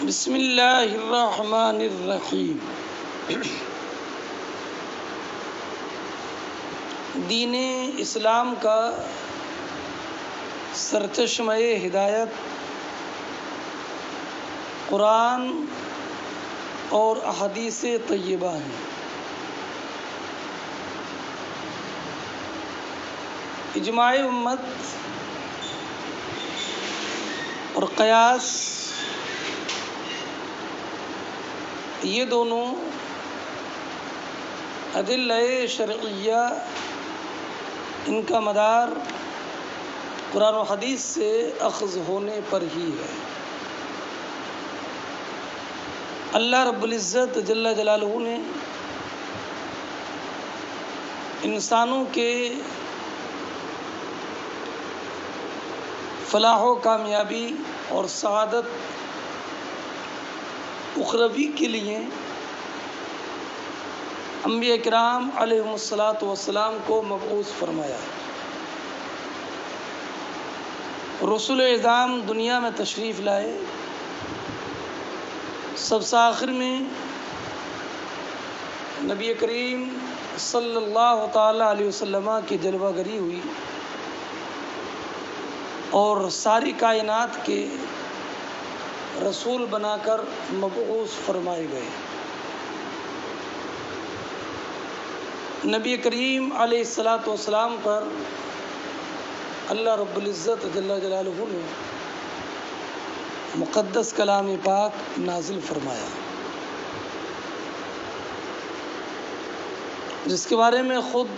بسم اللہ الرحمن الرحیم۔ دین اسلام کا سرچشمہ ہدایت قرآن اور احادیث طیبہ ہیں۔ اجماع امت اور قیاس، یہ دونوں ادلہ شرعیہ، ان کا مدار قرآن و حدیث سے اخذ ہونے پر ہی ہے۔ اللہ رب العزت جل جلالہ نے انسانوں کے فلاح و کامیابی اور سعادت اخروی کے لیے انبیاء کرام علیہم الصلاۃ والسلام کو مبعوث فرمایا۔ رسول اعظام دنیا میں تشریف لائے، سب سے آخر میں نبی کریم صلی اللہ تعالی علیہ وسلم کی جلوہ گری ہوئی اور ساری کائنات کے رسول بنا کر مبعوث فرمائے گئے۔ نبی کریم علیہ الصلاۃ والسلام پر اللہ رب العزت جل جلالہ نے مقدس کلام پاک نازل فرمایا، جس کے بارے میں خود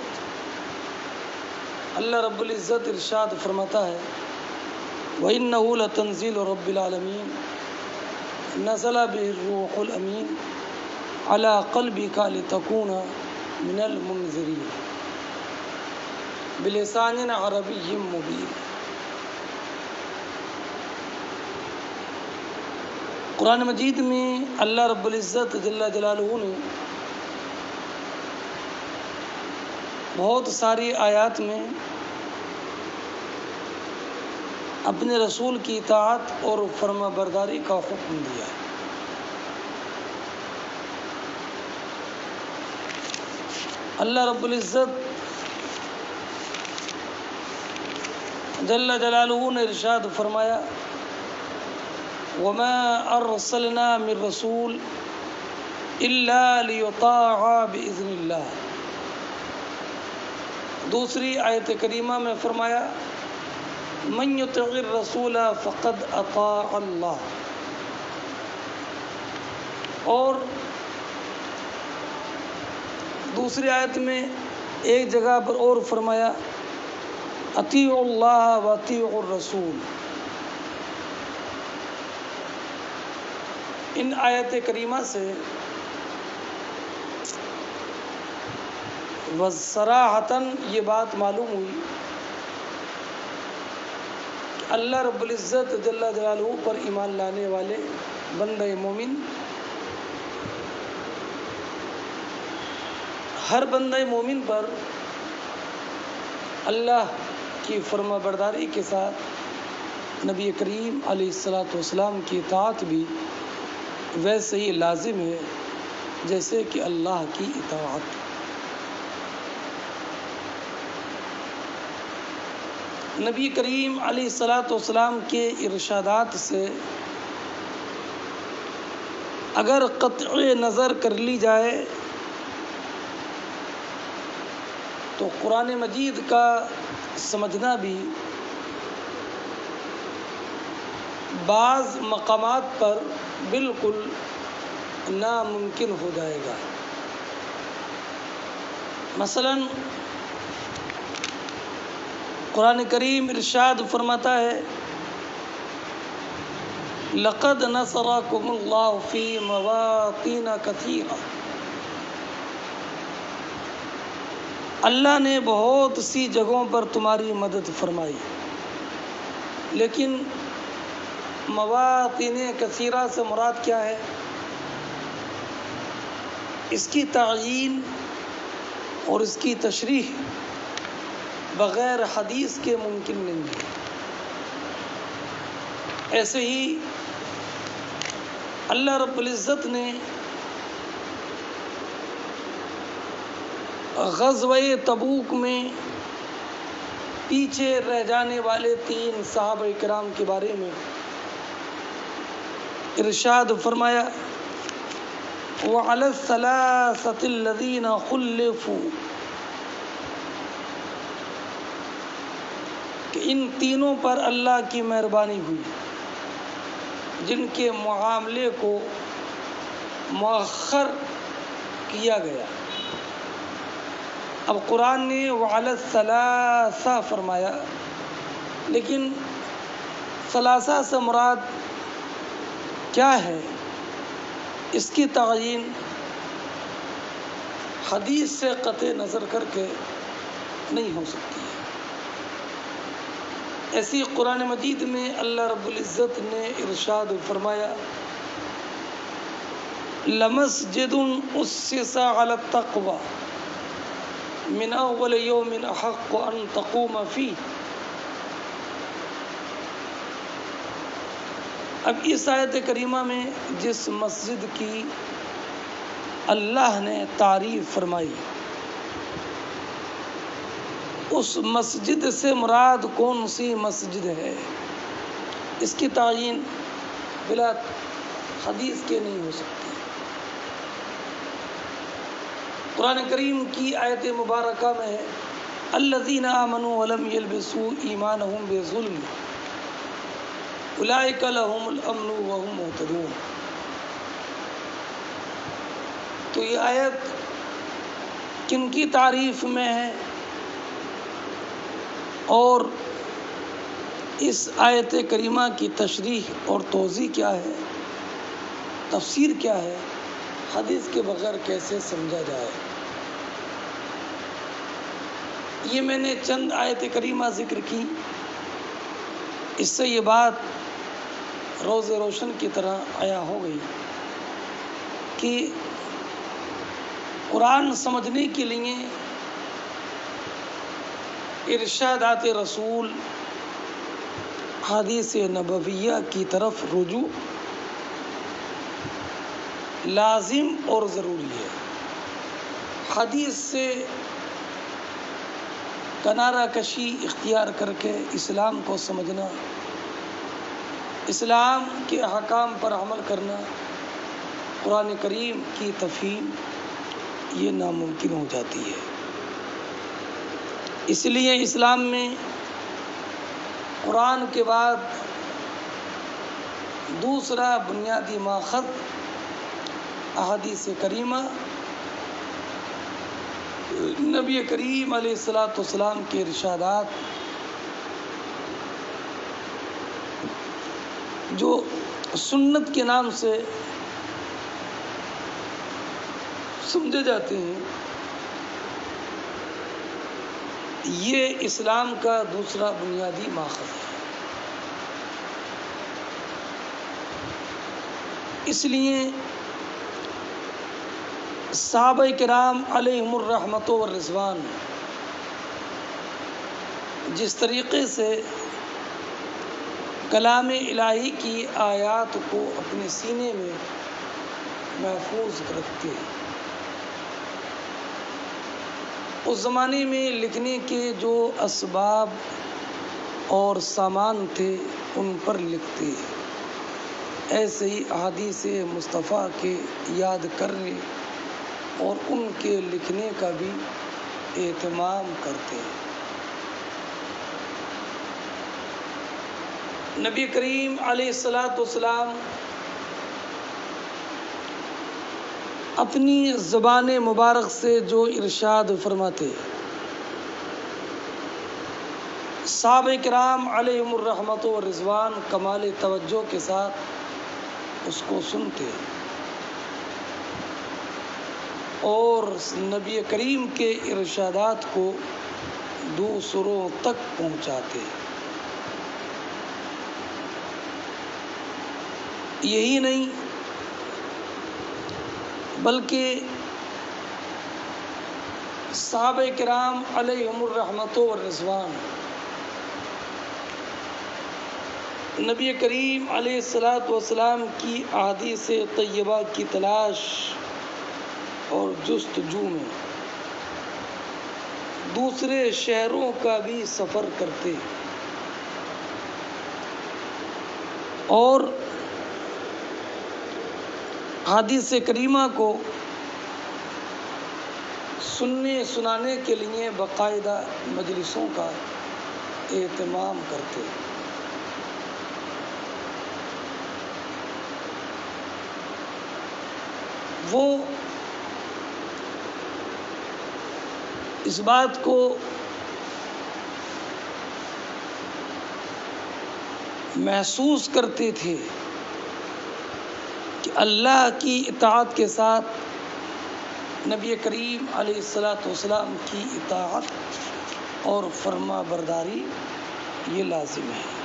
اللہ رب العزت ارشاد فرماتا ہے، وَإِنَّهُ لَتَنزِيلُ رَبِّ الْعَالَمِينَ نَزَلَ بِهِ الرُّوحُ الْأَمِينُ عَلَى قَلْبِكَ لِتَكُونَ مِنَ الْمُنذِرِينَ بِلِسَانٍ عَرَبِيٍّ مُبِينٍ۔ قرآن مجید میں اللہ رب العزت جل جلالہ نے بہت ساری آیات میں اپنے رسول کی اطاعت اور فرما برداری کا حکم دیا ہے۔ اللہ رب العزت جل جلالہ نے ارشاد فرمایا، وَمَا أَرْسَلْنَا مِن رَّسُولٍ إِلَّا لِيُطَاعَ بِإِذْنِ اللَّهِ۔ دوسری آیت کریمہ میں فرمایا، مَن يُطِعِ الرَّسُولَ فَقَدْ أَطَاعَ اللَّهَ۔ اور دوسری آیت میں ایک جگہ پر اور فرمایا، اطیعوا اللہ واطیعوا الرسول۔ ان آیت کریمہ سے وصراحتاً یہ بات معلوم ہوئی کہ اللہ رب العزت جل جلالہ پر ایمان لانے والے بندہ مومن، ہر بندہ مومن پر اللہ کی فرما برداری کے ساتھ نبی کریم علیہ الصلاۃ والسلام کی اطاعت بھی ویسے ہی لازم ہے جیسے کہ اللہ کی اطاعت۔ نبی کریم علیہ الصلاۃ والسلام کے ارشادات سے اگر قطع نظر کر لی جائے تو قرآن مجید کا سمجھنا بھی بعض مقامات پر بالکل ناممکن ہو جائے گا۔ مثلا قرآن کریم ارشاد فرماتا ہے، لَقَدْ نَصَرَكُمُ اللَّهُ فِي مَوَاطِنَ كَثِيرَةٍ۔ اللہ نے بہت سی جگہوں پر تمہاری مدد فرمائی، لیکن مواطن کثیرہ سے مراد کیا ہے؟ اس کی تعیین اور اس کی تشریح بغیر حدیث کے ممکن نہیں ہے۔ ایسے ہی اللہ رب العزت نے غزوہ تبوک میں پیچھے رہ جانے والے 3 صحابہ کرام کے بارے میں ارشاد فرمایا وَعَلَى الثَّلَاثَةِ الَّذِينَ خُلِّفُوا، کہ ان تینوں پر اللہ کی مہربانی ہوئی جن کے معاملے کو مؤخر کیا گیا۔ اب قرآن نے وَعَلَى الثَّلَاثَةِ فرمایا، لیکن ثلاثہ سے مراد کیا ہے، اس کی تعیین حدیث سے قطع نظر کر کے نہیں ہو سکتی ہے۔ ایسی قرآن مجید میں اللہ رب العزت نے ارشاد فرمایا لَمَسْجِدٌ أُسِّسَ عَلَى التَّقْوَى مِنْ أَوَّلِ يَوْمٍ أَحَقُّ أَن تَقُومَ فِيهِ۔ اب اس آیت کریمہ میں جس مسجد کی اللہ نے تعریف فرمائی، اس مسجد سے مراد کون سی مسجد ہے، اس کی تعیین بلا حدیث کے نہیں ہو سکتی۔ قرآن کریم کی آیت مبارکہ میں ہے الذین آمنوا ولم یلبسوا ایمانہم بظلم اولئک لہم الامن وہم مہتدون۔ تو یہ آیت کن کی تعریف میں ہے اور اس آیت کریمہ کی تشریح اور توضیح کیا ہے، تفسیر کیا ہے، حدیث کے بغیر کیسے سمجھا جائے؟ یہ میں نے چند آیت کریمہ ذکر کی، اس سے یہ بات روز روشن کی طرح عیاں ہو گئی کہ قرآن سمجھنے کے لیے ارشادات رسول، حدیث نبویہ کی طرف رجوع لازم اور ضروری ہے۔ حدیث سے کنارہ کشی اختیار کر کے اسلام کو سمجھنا، اسلام کے احکام پر عمل کرنا، قرآن کریم کی تفہیم یہ ناممکن ہو جاتی ہے۔ اس لیے اسلام میں قرآن کے بعد دوسرا بنیادی ماخذ احادیث کریمہ، نبی کریم علیہ الصلاۃ والسلام کے ارشادات جو سنت کے نام سے سمجھے جاتے ہیں، یہ اسلام کا دوسرا بنیادی ماخذ ہے۔ اس لیے صحابہ کرام علیہم الرحمۃ والرضوان جس طریقے سے کلام الہی کی آیات کو اپنے سینے میں محفوظ رکھتے ہیں، اس زمانے میں لکھنے کے جو اسباب اور سامان تھے ان پر لکھتے، ایسے ہی احادیث مصطفیٰ کے یاد کرنے اور ان کے لکھنے کا بھی اہتمام کرتے۔ نبی کریم علیہ الصلاۃ والسلام اپنی زبان مبارک سے جو ارشاد فرماتے، صحابہ کرام علیہم الرحمۃ والرضوان کمال توجہ کے ساتھ اس کو سنتے اور نبی کریم کے ارشادات کو دوسروں تک پہنچاتے۔ یہی نہیں بلکہ صحابہ کرام علیہم الرحمۃ والرضوان نبی کریم علیہ الصلاۃ والسلام کی احادیث طیبہ کی تلاش اور جستجو میں دوسرے شہروں کا بھی سفر کرتے اور حدیث کریمہ کو سننے سنانے کے لیے باقاعدہ مجلسوں کا اہتمام کرتے. وہ اس بات کو محسوس کرتے تھے کہ اللہ کی اطاعت کے ساتھ نبی کریم علیہ الصلاۃ والسلام کی اطاعت اور فرما برداری یہ لازم ہے.